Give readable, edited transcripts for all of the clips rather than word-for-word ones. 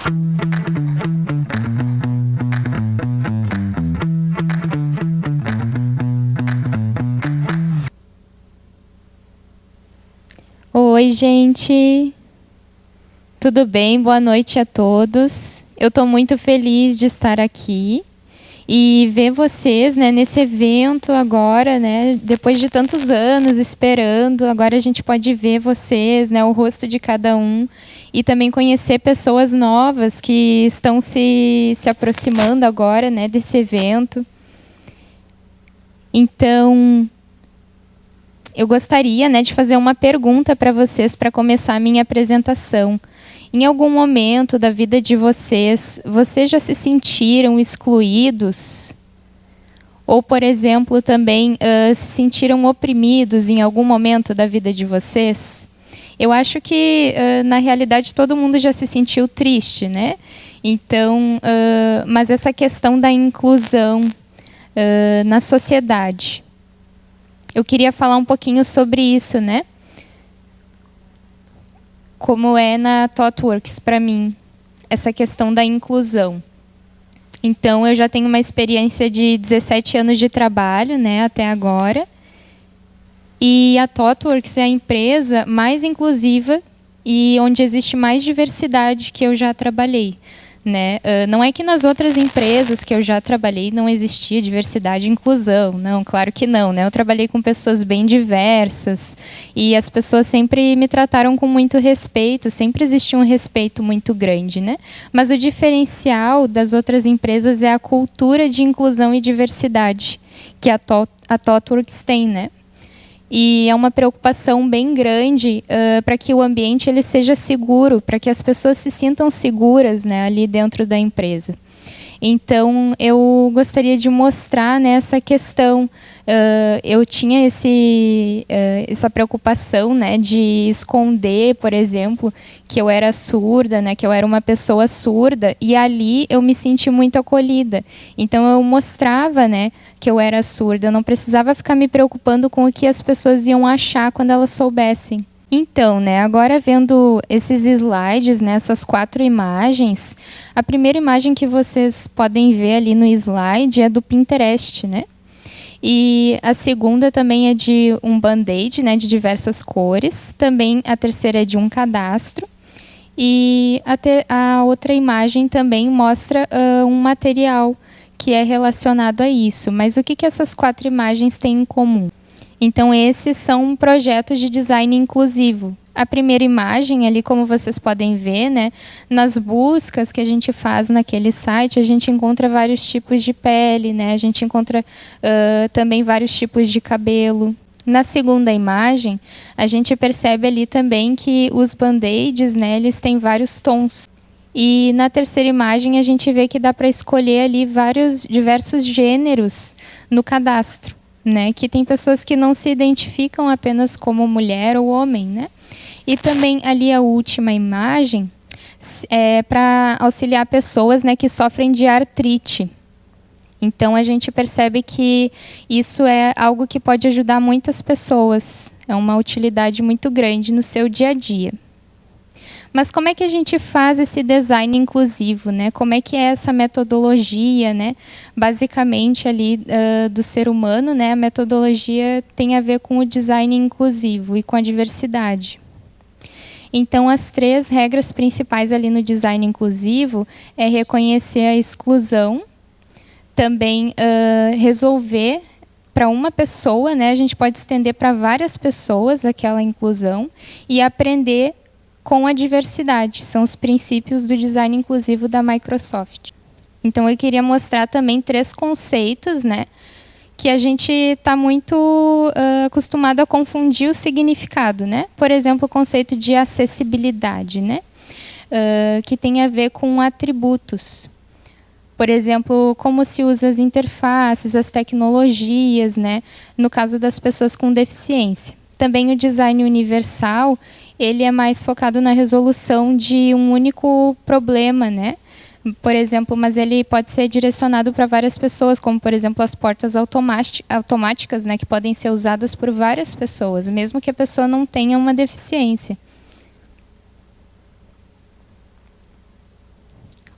Oi, gente. Tudo bem? Boa noite a todos. Eu estou muito feliz de estar aqui e ver vocês, né, nesse evento agora, né, depois de tantos anos esperando. Agora a gente pode ver vocês, né, o rosto de cada um e também conhecer pessoas novas que estão se aproximando agora, né, desse evento. Então, eu gostaria, né, de fazer uma pergunta para vocês para começar a minha apresentação. Em algum momento da vida de vocês, vocês já se sentiram excluídos? Ou, por exemplo, também se sentiram oprimidos em algum momento da vida de vocês? Eu acho que, na realidade, todo mundo já se sentiu triste, né? Então, mas essa questão da inclusão na sociedade. Eu queria falar um pouquinho sobre isso, né? Como é na ThoughtWorks para mim, essa questão da inclusão. Então, eu já tenho uma experiência de 17 anos de trabalho, né, até agora. E a ThoughtWorks é a empresa mais inclusiva e onde existe mais diversidade que eu já trabalhei. Né? Não é que nas outras empresas que eu já trabalhei não existia diversidade e inclusão. Não, claro que não. Né? Eu trabalhei com pessoas bem diversas e as pessoas sempre me trataram com muito respeito, sempre existia um respeito muito grande. Né? Mas o diferencial das outras empresas é a cultura de inclusão e diversidade que a ThoughtWorks tem, né? E é uma preocupação bem grande para que o ambiente ele seja seguro, para que as pessoas se sintam seguras, né, ali dentro da empresa. Então, eu gostaria de mostrar nessa questão. Eu tinha essa preocupação, né, de esconder, por exemplo, que eu era surda, né, que eu era uma pessoa surda, e ali eu me senti muito acolhida. Então, eu mostrava, né, que eu era surda. Eu não precisava ficar me preocupando com o que as pessoas iam achar quando elas soubessem. Então, né, agora vendo esses slides, né, essas 4 imagens, a primeira imagem que vocês podem ver ali no slide é do Pinterest, né? E a segunda também é de um band-aid, né, de diversas cores. Também a terceira é de um cadastro. E a outra imagem também mostra um material que é relacionado a isso. Mas o que essas 4 imagens têm em comum? Então, esses são projetos de design inclusivo. A primeira imagem, ali como vocês podem ver, né, nas buscas que a gente faz naquele site, a gente encontra vários tipos de pele, né, a gente encontra também vários tipos de cabelo. Na segunda imagem, a gente percebe ali também que os band-aids, né, eles têm vários tons. E na terceira imagem, a gente vê que dá para escolher ali diversos gêneros no cadastro. Né, que tem pessoas que não se identificam apenas como mulher ou homem, né? E também ali a última imagem é para auxiliar pessoas, né, que sofrem de artrite. Então a gente percebe que isso é algo que pode ajudar muitas pessoas. É uma utilidade muito grande no seu dia a dia. Mas como é que a gente faz esse design inclusivo, né? Como é que é essa metodologia, né? Basicamente ali do ser humano, né? A metodologia tem a ver com o design inclusivo e com a diversidade. Então, as 3 regras principais ali no design inclusivo é reconhecer a exclusão, também resolver para uma pessoa, né? A gente pode estender para várias pessoas aquela inclusão e aprender com a diversidade. São os princípios do design inclusivo da Microsoft. Então, eu queria mostrar também 3 conceitos, né, que a gente está muito acostumado a confundir o significado. Né? Por exemplo, o conceito de acessibilidade, né, que tem a ver com atributos. Por exemplo, como se usa as interfaces, as tecnologias, né, no caso das pessoas com deficiência. Também o design universal, ele é mais focado na resolução de um único problema, né? Por exemplo, mas ele pode ser direcionado para várias pessoas, como, por exemplo, as portas automáticas, né, que podem ser usadas por várias pessoas, mesmo que a pessoa não tenha uma deficiência.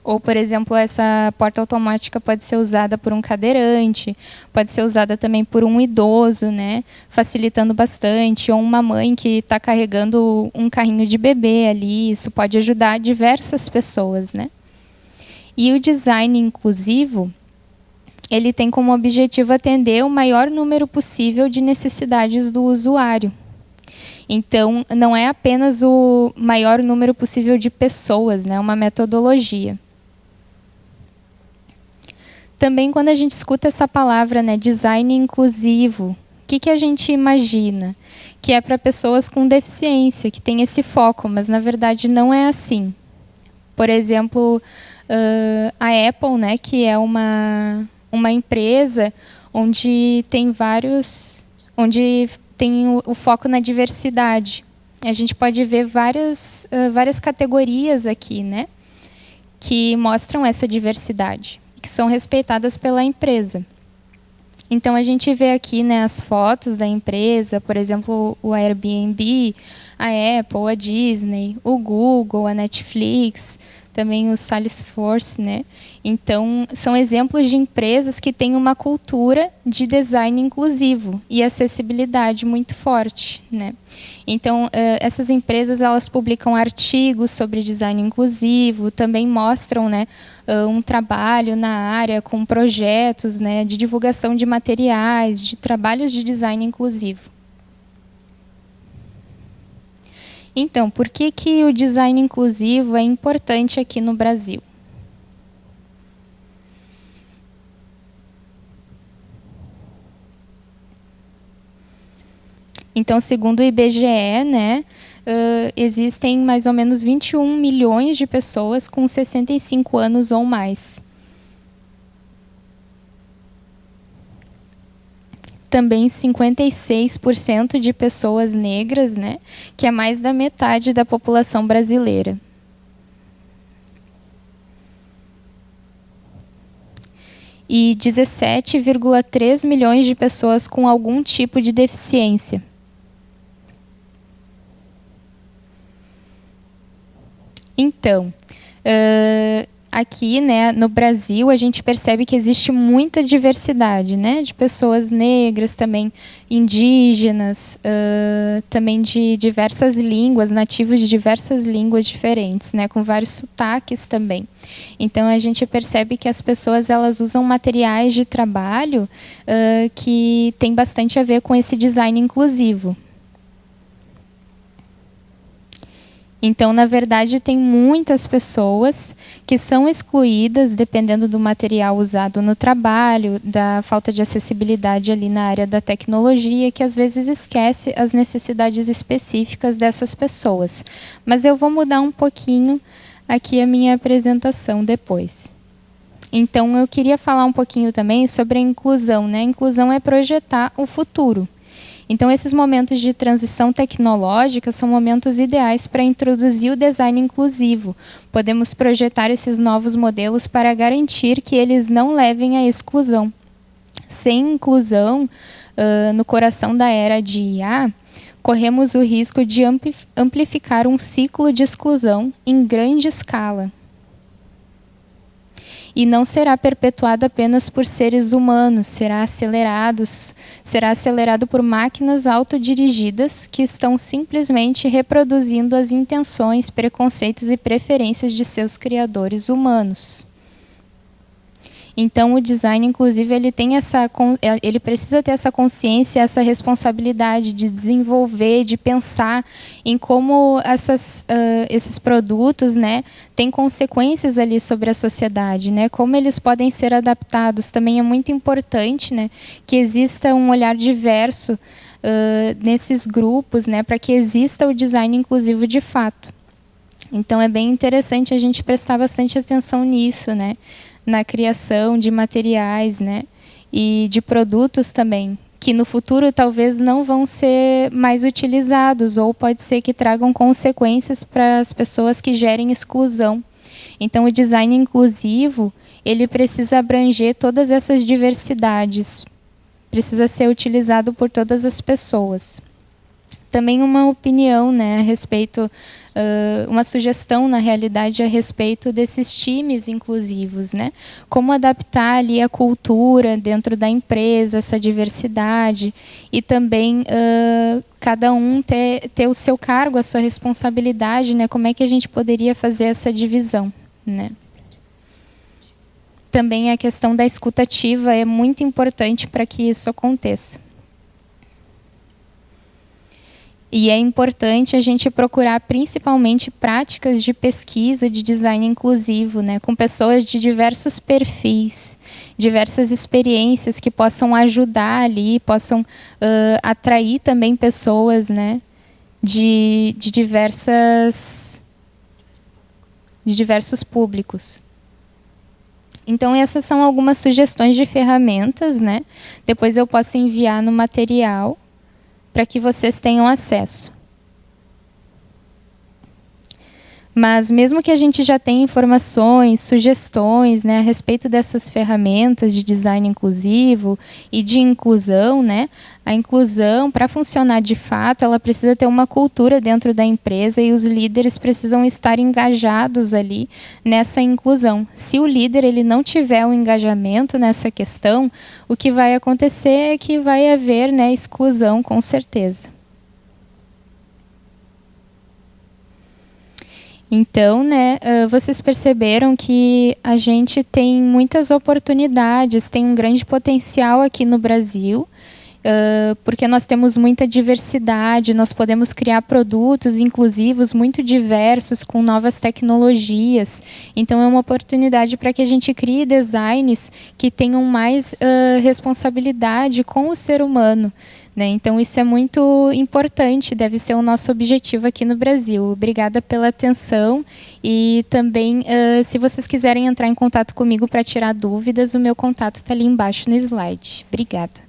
Ou, por exemplo, essa porta automática pode ser usada por um cadeirante, pode ser usada também por um idoso, né, facilitando bastante, ou uma mãe que está carregando um carrinho de bebê ali, isso pode ajudar diversas pessoas, né. E o design inclusivo, ele tem como objetivo atender o maior número possível de necessidades do usuário. Então, não é apenas o maior número possível de pessoas, né, uma metodologia. Também, quando a gente escuta essa palavra, né, design inclusivo, o que a gente imagina? Que é para pessoas com deficiência, que tem esse foco, mas na verdade não é assim. Por exemplo, a Apple, né, que é uma empresa onde tem o foco na diversidade. A gente pode ver várias categorias aqui, né, que mostram essa diversidade, que são respeitadas pela empresa. Então, a gente vê aqui, né, as fotos da empresa, por exemplo, o Airbnb, a Apple, a Disney, o Google, a Netflix, também o Salesforce, né? Então, são exemplos de empresas que têm uma cultura de design inclusivo e acessibilidade muito forte, né? Então, essas empresas, elas publicam artigos sobre design inclusivo, também mostram, né, um trabalho na área com projetos, né, de divulgação de materiais, de trabalhos de design inclusivo. Então, por que o design inclusivo é importante aqui no Brasil? Então, segundo o IBGE, né, existem mais ou menos 21 milhões de pessoas com 65 anos ou mais. Também 56% de pessoas negras, né, que é mais da metade da população brasileira. E 17,3 milhões de pessoas com algum tipo de deficiência. Então, aqui, né, no Brasil, a gente percebe que existe muita diversidade, né, de pessoas negras, também indígenas, também de diversas línguas, nativos de diversas línguas diferentes, né, com vários sotaques também. Então, a gente percebe que as pessoas, elas usam materiais de trabalho que tem bastante a ver com esse design inclusivo. Então, na verdade, tem muitas pessoas que são excluídas, dependendo do material usado no trabalho, da falta de acessibilidade ali na área da tecnologia, que às vezes esquece as necessidades específicas dessas pessoas. Mas eu vou mudar um pouquinho aqui a minha apresentação depois. Então, eu queria falar um pouquinho também sobre a inclusão, né? A inclusão é projetar o futuro. Então, esses momentos de transição tecnológica são momentos ideais para introduzir o design inclusivo. Podemos projetar esses novos modelos para garantir que eles não levem à exclusão. Sem inclusão, no coração da era de IA, corremos o risco de amplificar um ciclo de exclusão em grande escala. E não será perpetuado apenas por seres humanos, será acelerado por máquinas autodirigidas que estão simplesmente reproduzindo as intenções, preconceitos e preferências de seus criadores humanos. Então, o design, inclusive, ele precisa ter essa consciência, essa responsabilidade de desenvolver, de pensar em como esses produtos, né, têm consequências ali sobre a sociedade, né, como eles podem ser adaptados. Também é muito importante, né, que exista um olhar diverso nesses grupos, né, para que exista o design inclusivo de fato. Então, é bem interessante a gente prestar bastante atenção nisso, né, na criação de materiais, né, e de produtos também, que no futuro talvez não vão ser mais utilizados, ou pode ser que tragam consequências para as pessoas que gerem exclusão. Então, o design inclusivo, ele precisa abranger todas essas diversidades, precisa ser utilizado por todas as pessoas. também uma opinião, né, a respeito, uma sugestão, na realidade, a respeito desses times inclusivos, né? Como adaptar ali a cultura dentro da empresa, essa diversidade, e também cada um ter o seu cargo, a sua responsabilidade, né? Como é que a gente poderia fazer essa divisão, né? Também a questão da escuta ativa é muito importante para que isso aconteça. E é importante a gente procurar principalmente práticas de pesquisa de design inclusivo, né, com pessoas de diversos perfis, diversas experiências que possam ajudar ali, possam atrair também pessoas, né, de diversos públicos. Então, essas são algumas sugestões de ferramentas, né? Depois eu posso enviar no material para que vocês tenham acesso. Mas mesmo que a gente já tenha informações, sugestões, né, a respeito dessas ferramentas de design inclusivo e de inclusão, né, a inclusão, para funcionar de fato, ela precisa ter uma cultura dentro da empresa e os líderes precisam estar engajados ali nessa inclusão. Se o líder ele não tiver um engajamento nessa questão, o que vai acontecer é que vai haver, né, exclusão, com certeza. Então, né, vocês perceberam que a gente tem muitas oportunidades, tem um grande potencial aqui no Brasil, porque nós temos muita diversidade, nós podemos criar produtos inclusivos muito diversos, com novas tecnologias. Então, é uma oportunidade para que a gente crie designs que tenham mais responsabilidade com o ser humano. Então, isso é muito importante, deve ser o nosso objetivo aqui no Brasil. Obrigada pela atenção e também, se vocês quiserem entrar em contato comigo para tirar dúvidas, o meu contato está ali embaixo no slide. Obrigada.